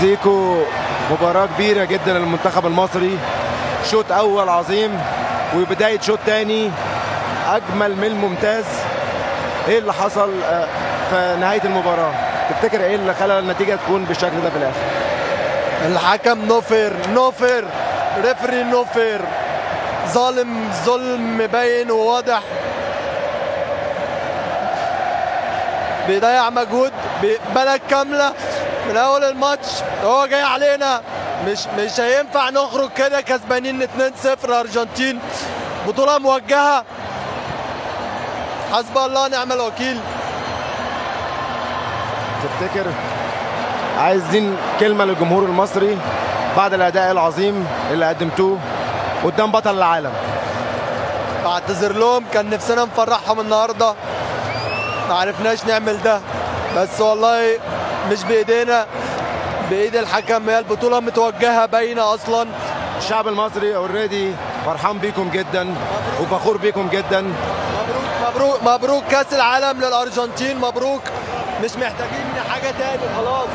زيكو مباراة كبيرة جدا للمنتخب المصري، شوط أول عظيم وبداية شوط تاني أجمل من الممتاز. إيه اللي حصل في نهاية المباراة؟ تفتكر إيه اللي خلى النتيجة تكون بالشكل ده في الآخر؟ الحكم نوفر ريفري نوفر، ظلم باين وواضح، بيضيع مجهود بلد كاملة من أول الماتش. هو جاي علينا، مش هينفع نخرج كده كسبانين 2-0 الأرجنتين. بطولة موجهة، حسب الله ونعم الوكيل. تفتكر عايزين كلمة للجمهور المصري بعد الأداء العظيم اللي قدمتوه قدام بطل العالم؟ بعتذر لهم، كان نفسنا نفرحهم النهارده، ما عرفناش نعمل ده، بس والله مش بايدينا، بايد الحكم. هي البطوله متوجهه باينه اصلا. الشعب المصري اوريدي فرحان بيكم جدا وفخور بيكم جدا. مبروك كاس العالم للارجنتين، مبروك، مش محتاجين حاجه تاني خلاص.